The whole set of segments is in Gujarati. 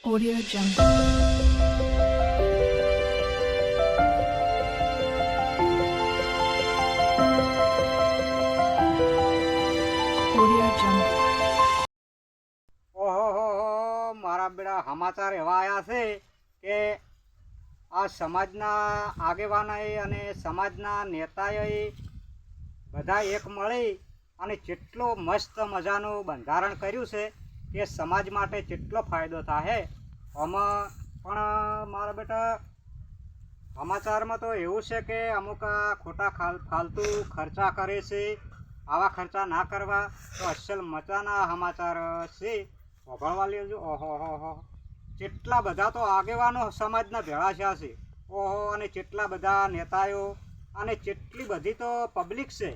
Audio Jungle. Audio Jungle. ઓહો મારા બેડા સમાચાર એવા આવ્યા છે કે આ સમાજના આગેવાનોએ અને સમાજના નેતાઓએ બધા એક મળી અને જેટલો મસ્ત મજાનું બંધારણ કર્યું છે કે સમાજ માટે જેટલો ફાયદો થાય આમાં પણ મારા બેટા સમાચારમાં તો એવું છે કે અમુક આ ખોટા ફાલતુ ખર્ચા કરે છે. આવા ખર્ચા ના કરવા તો અસલ મજાના સમાચાર છે વભાળવા લેજો. ઓહો જેટલા બધા તો આગેવાનો સમાજના ભેળા થયા છે. ઓહો અને જેટલા બધા નેતાઓ અને જેટલી બધી તો પબ્લિક છે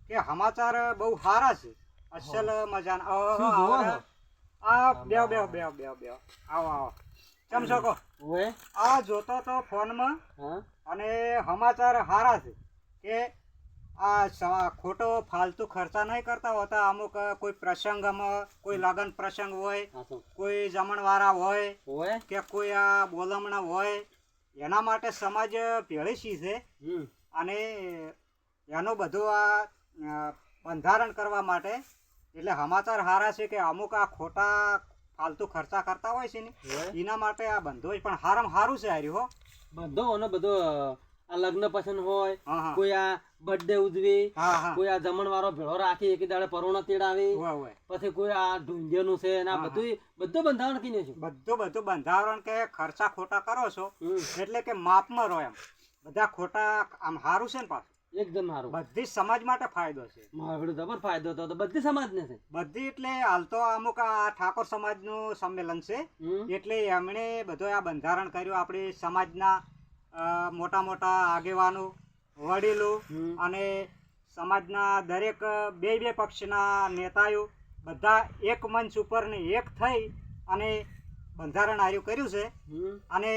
કે સમાચાર બહુ સારા છે અસલ મજાના. ઓહો આ બે આવો ચમ શકો આ જોતો તો ફોનમાં અને સમાચાર સારા છે કે આ ખોટો ફાલતુ ખર્ચા નહીં કરતા હોતા. અમુક કોઈ પ્રસંગમાં કોઈ લગ્ન પ્રસંગ હોય, કોઈ જમણવારા હોય કે કોઈ આ બોલમણા હોય, એના માટે સમાજ ભેળી છે અને એનું બધું આ બંધારણ કરવા માટે એટલે સમાચાર સારા છે કે અમુક આ ખોટા ફાલતુ ખર્ચા કરતા હોય છે ને એના માટે આ બંધો પણ સારામાં સારું છે. હાર્યું હો બધો અને બધો આ લગ્ન પસંદ હોય, કોઈ આ બર્થડે ઉજવી, કોઈ આ જમણવારો ભેળો રાખી એક દાડે પરોણા તેડાવી, પછી કોઈ આ ઢૂંઢિયાનું છે અને આ બધું બંધારણ કીને છે. બધું બંધારણ કે ખર્ચા ખોટા કરો છો એટલે કે માપમાં રહો એમ. બધા ખોટા આમ સારું છે ને પાછું એકદમ સારું. બધી સમાજ માટે ફાયદો છે. મારો જબર ફાયદો તો બધી સમાજને છે. બધી એટલે હાલ તો અમુક આ ઠાકોર સમાજનું સંમેલન છે એટલે એમણે બધો આ બંધારણ કર્યું. આપણી સમાજના મોટા મોટા આગેવાનો, વડીલો અને સમાજના દરેક બે પક્ષના નેતાઓ બધા એક મંચ ઉપર ને એક થઈ અને બંધારણ આર્યું કર્યું છે. અને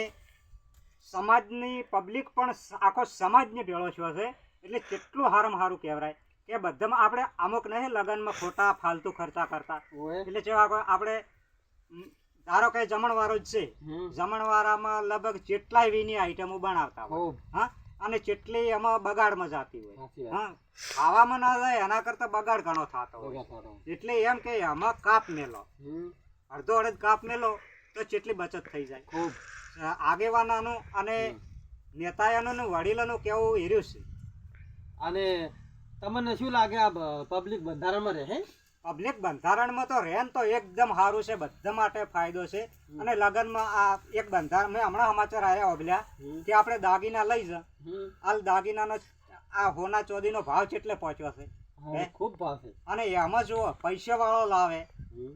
સમાજની પબ્લિક પણ આખો સમાજને ભેળો થયો છે એટલે કેટલું સારામાં સારું કહેવાય કે બધામાં આપણે અમુક નહીં લગ્નમાં ખોટા ફાલતુ ખર્ચા કરતા. એટલે જેવા આપણે ધારો કે જમણવારો જ છે, જમણવારામાં લગભગ જેટલાય વીની આઈટમો બનાવતા હોય હા અને જેટલી એમાં બગાડમાં જતી હોય હા ખાવામાં ના જાય એના કરતા બગાડ ઘણો થતો હોય. એટલે એમ કે એમાં કાપ મેલો, અડધો અડધ કાપ મેલો તો જેટલી બચત થઈ જાય. ખૂબ આગેવાનાનું અને નેતાઓનું વડીલોનું કેવું હેર્યું છે. અને તમને શું લાગે આ પબ્લિક બંધારણમાં રહે? પબ્લિક બંધારણમાં તો રહે તો એકદમ સારું છે, બધા માટે ફાયદો છે. અને લગ્નમાં આ એક બંધારણ મેં હમણાં સમાચાર આવ્યા ઓબલ્યા કે આપણે દાગીના લઈ જા હાલ દાગીનાનો આ હોના ચોદીનો ભાવ કેટલે પહોંચ્યો છે. ખૂબ ભાવ છે. અને એમાં જુઓ પૈસા વાળો લાવે,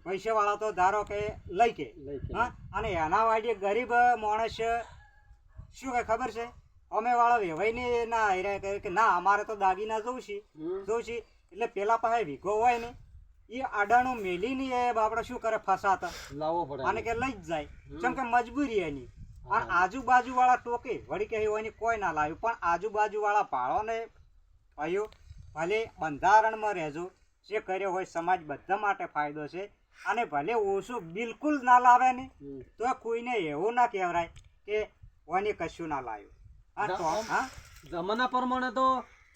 પૈસા વાળો તો ધારો કે લઈ કે હા અને એના વાડી ગરીબ માણસ શું કે ખબર છે અમે વાળો વેવાઈ ને ના હાર્યા કે ના અમારે તો દાગીના જોઉં છે એટલે પેલા પાસે વીઘો હોય ને એ આડાનું મેલીને એ આપણે શું કરે ફસાતા લાવવો પડે અને કે લઈ જ જાય કેમ કે મજબૂરી એની. અને આજુબાજુ વાળા ટોકે વળી કે એની કોઈ ના લાવ્યું પણ આજુબાજુ વાળા ભાડો ને ભાઈઓ ભલે બંધારણમાં રહેજો જે કર્યો હોય સમાજ બધા માટે ફાયદો છે. અને ભલે ઓછું બિલકુલ ના લાવે ને તો કોઈને એવું ના કહેવાય કે ઓની કશું ના લાવ્યું. હા જમાના પ્રમાણે તો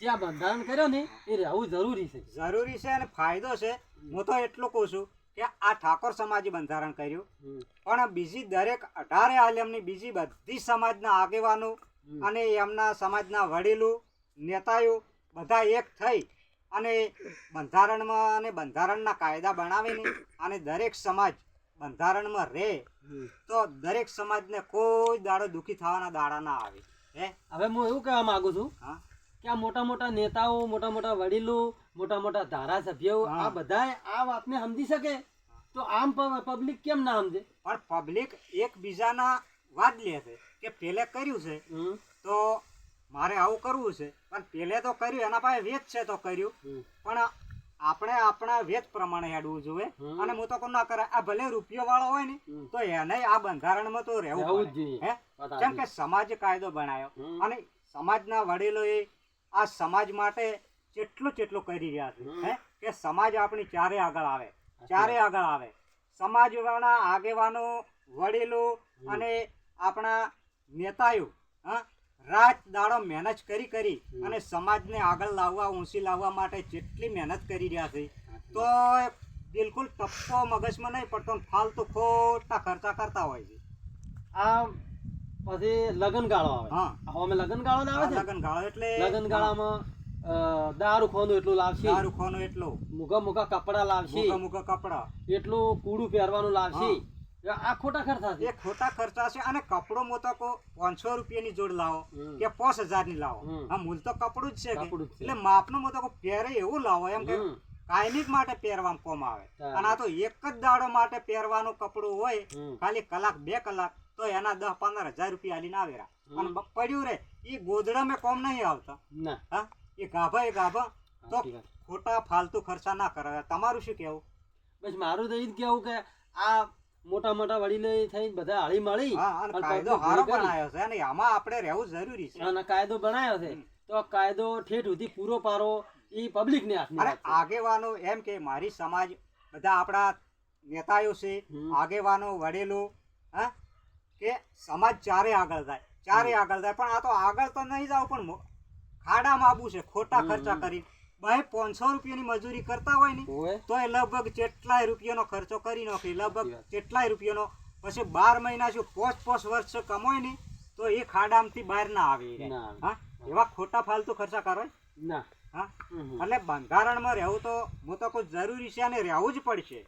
જે આ બંધારણ કર્યો ને એ રહેવું જરૂરી છે. જરૂરી છે અને ફાયદો છે. હું તો એટલું કહું છું કે આ ઠાકોર સમાજે બંધારણ કર્યું પણ બીજી દરેક 18 આલમની બીજી બધી સમાજના આગેવાનો અને એમના સમાજના વડીલો નેતાઓ બધા એક થઈ અને બંધારણમાં અને બંધારણના કાયદા બનાવીને અને દરેક સમાજ બંધારણમાં રહે તો દરેક સમાજને કોઈ દાડો દુઃખી થવાના દાડા ના આવે. હવે હું એવું કહેવા માંગુ છું કે આ મોટા મોટા નેતાઓ, મોટા મોટા વડીલો, મોટા મોટા ધારાસભ્યો આ બધા આ વાતને સમજી શકે તો આમ પબ્લિક કેમ ના સમજે? પણ પબ્લિક એકબીજાના વાત લે છે કે પેલે કર્યું છે તો મારે આવું કરવું છે પણ પેલે તો કર્યું એના પાસે વેચ છે તો કર્યું પણ આપણે આપણા વેચ પ્રમાણે હેડવું જોઈએ. અને હું તો ના કરે આ ભલે રૂપિયો વાળો હોય ને તો એને આ બંધારણમાં તો રહેવું જોઈએ કેમ કે સમાજ કાયદો બનાવ્યો અને સમાજના વડીલોએ આ સમાજ માટે જેટલું કરી રહ્યા છે કે સમાજ આપણી ચારે આગળ આવે સમાજવાળા આગેવાનો વડીલો અને આપણા નેતાઓ રાત દાડો મહેનત કરી અને સમાજને આગળ લાવવા ઊંચી લાવવા માટે જેટલી મહેનત કરી રહ્યા છે તો બિલકુલ ટપ્પો મગજમાં નહીં પડતો ફાલતુ ખોટા ખર્ચા કરતા હોય છે. આ પછી લગન ગાળો આવે. અમે લગન ગાળો આવે છે. લગન ગાળો એટલે લગન ગાળામાં દારૂ ખોનું એટલું લાવશે, દારૂ ખોનું એટલું, મુગા કપડા લાવશે, મુગા કપડા, એટલું કૂડું પહેરવાનું લાવશે. આ ખોટા ખર્ચા છે. એ ખોટા ખર્ચા છે. અને કપડો મોતો કો 500 રૂપિયાની જોડ લાવો કે 5000 ની લાવો, આ મૂળ તો કપડું જ છે એટલે માપનો મોતો કો પહેરે એવું લાવો એમ કે કાયમિક માટે પહેરવામાં કોમ આવે. અને આ તો એક જ દાડો માટે પહેરવાનું કપડું હોય, ખાલી કલાક 2 કલાક તો એના 10-15 હજાર રૂપિયા આલીને આવેરા અને પડ્યું રે એ ગોદડા મેં કોમ નહીં આવતા. હા, એ ગાભા તો ખોટા ફાલતુ ખર્ચા ના કરે. તમારું શું કેવું? બસ મારું તો એ જ કેવું કે આ મોટા મોટા વડીલો થઈ બધા હળી મળી કાયદો સારો બનાવ્યો છે અને આમાં આપણે રહેવું જરૂરી છે. અને કાયદો બનાવ્યો છે તો કાયદો ઠેઠ સુધી પૂરો પારો એ પબ્લિક ને હાથમાં. અરે આગેવાનો એમ કે મારી સમાજ બધા આપણા નેતાઓ છે, આગેવાનો વડીલો, કે સમાજ ચારે આગળ જાય પણ આ તો આગળ તો નહીં જાવ પણ ખાડામાં આવવું છે ખોટા ખર્ચા કરી. ભાઈ 500 રૂપિયાની મજૂરી કરતા હોય ને તો એ લગભગ કેટલાય રૂપિયાનો ખર્ચો કરી નાખે, લગભગ કેટલાય રૂપિયાનો. પછી 12 મહિના શું 5 વર્ષ કમાય ને તો એ ખાડામાંથી બહાર ના આવે. એવા ખોટા ફાલતુ ખર્ચા કરો ના. એટલે બંધારણમાં રહેવું તો હું તો કોઈ જરૂરી છે અને રહેવું જ પડશે.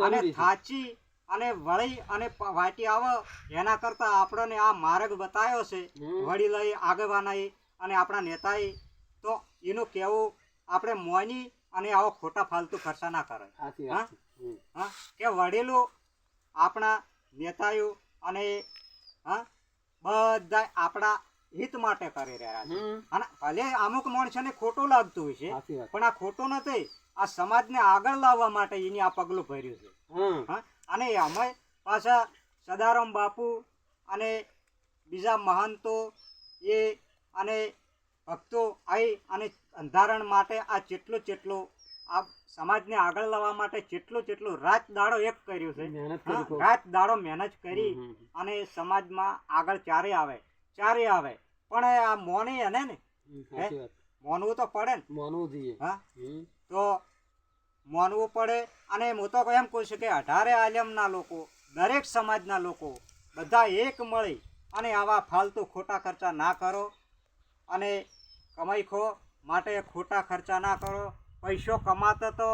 અને થાચી અને વળી અને વાટી આવે એના કરતા આપણને આ માર્ગ બતાવ્યો છે વડીલોએ, આગેવાનાએ અને આપણા નેતાએ, તો એનું કેવું આપણે મોની અને આવો ખોટા ફાલતુ ખર્ચા ના કરે. કે વડીલો આપણા નેતાઓ અને બધા આપણા હિત માટે કરી રહ્યા છે. અને ભલે અમુક માણસોને ખોટું લાગતું હોય છે પણ આ ખોટું નથી, આ સમાજને આગળ લાવવા માટે એની આ પગલું ભર્યું છે. અને અમે પાછા સદારામ બાપુ અને બીજા મહંતો એ અને ભક્તો આવી અને બંધારણ માટે આ જેટલું આ સમાજને આગળ લાવવા માટે જેટલું રાત દાડો એક કર્યું છે. રાત દાડો મહેનત કરી અને સમાજમાં આગળ ચારે આવે પણ આ મોની એને ને મોનવું તો પડે ને. મોનવું જોઈએ. તો માનવું પડે. અને હું તો એમ કહું છું કે 18 આલમના લોકો, દરેક સમાજના લોકો બધા એક મળી અને આવા ફાલતુ ખોટા ખર્ચા ના કરો અને કમાઈ ખો માટે ખોટા ખર્ચા ના કરો. પૈસો કમાતો તો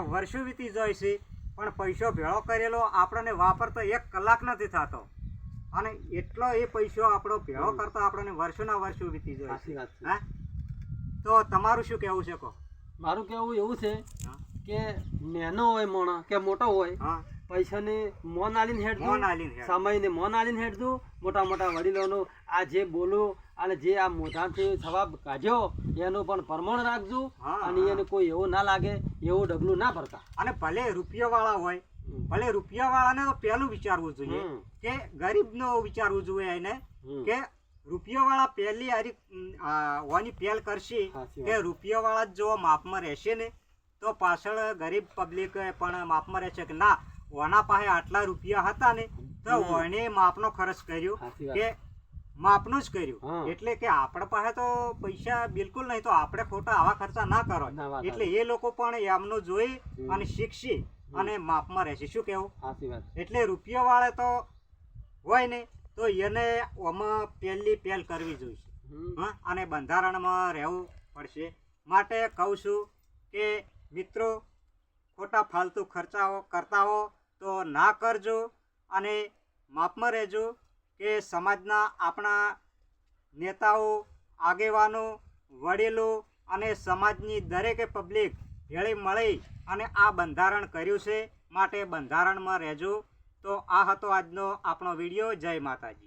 વર્ષો વીતી જાય છે પણ પૈસો ભેળો કરેલો આપણને વાપરતો 1 કલાક નથી થતો અને એટલો એ પૈસો આપણો ભેળો કરતો આપણને વર્ષો વીતી જાય છે. તો તમારું શું કહેવું છે? કહો. મારું કેવું એવું છે કે નાનો હોય મોણા કે મોટો હોય, પૈસાને મોન આલીને હેડજો, સમયને મોન આલીને હેડજો. મોટા વડીલોનું આ જે બોલો અને જે આ મોઢાથી જવાબ કાઢ્યો એનું પણ પ્રમાણ રાખજો અને એને કોઈ એવું ના લાગે એવું ડગલું ના ભરતા. અને ભલે રૂપિયાવાળા હોય, ભલે રૂપિયાવાળાને તો પહેલું વિચારવું જોઈએ કે ગરીબનો વિચારવું જોઈએ એને કે રૂપિયાવાળા પહેલી વાની પહેલ કરશે કે રૂપિયાવાળા જો માપમાં રહેશે ને તો પાછળ ગરીબ પબ્લિક પણ માપમાં રહેશે કે ના ઓના પાસે આટલા રૂપિયા હતા ને તો ઓને માપનો ખર્ચ કર્યો કે માપનું જ કર્યું. એટલે કે આપણા પાસે તો પૈસા બિલકુલ નહીં તો આપણે ખોટા આવા ખર્ચા ના કરો. એટલે એ લોકો પણ એમનું જોઈ અને શીખશે અને માપમાં રહેશે. શું કેવું? એટલે રૂપિયાવાળા તો હોય ને તો એને આમાં પહેલ કરવી જોઈશે અને બંધારણમાં રહેવું પડશે. માટે કહું છું કે મિત્રો ખોટા ફાલતુ ખર્ચાઓ કરતા હો તો ના કરજો અને માપમાં રહેજો કે સમાજના આપણા નેતાઓ, આગેવાનો, વડીલો અને સમાજની દરેકે પબ્લિક ભેળી મળી અને આ બંધારણ કર્યું છે. માટે બંધારણમાં રહેજો. તો આ હતો આજનો આપણો વિડીયો. જય માતાજી.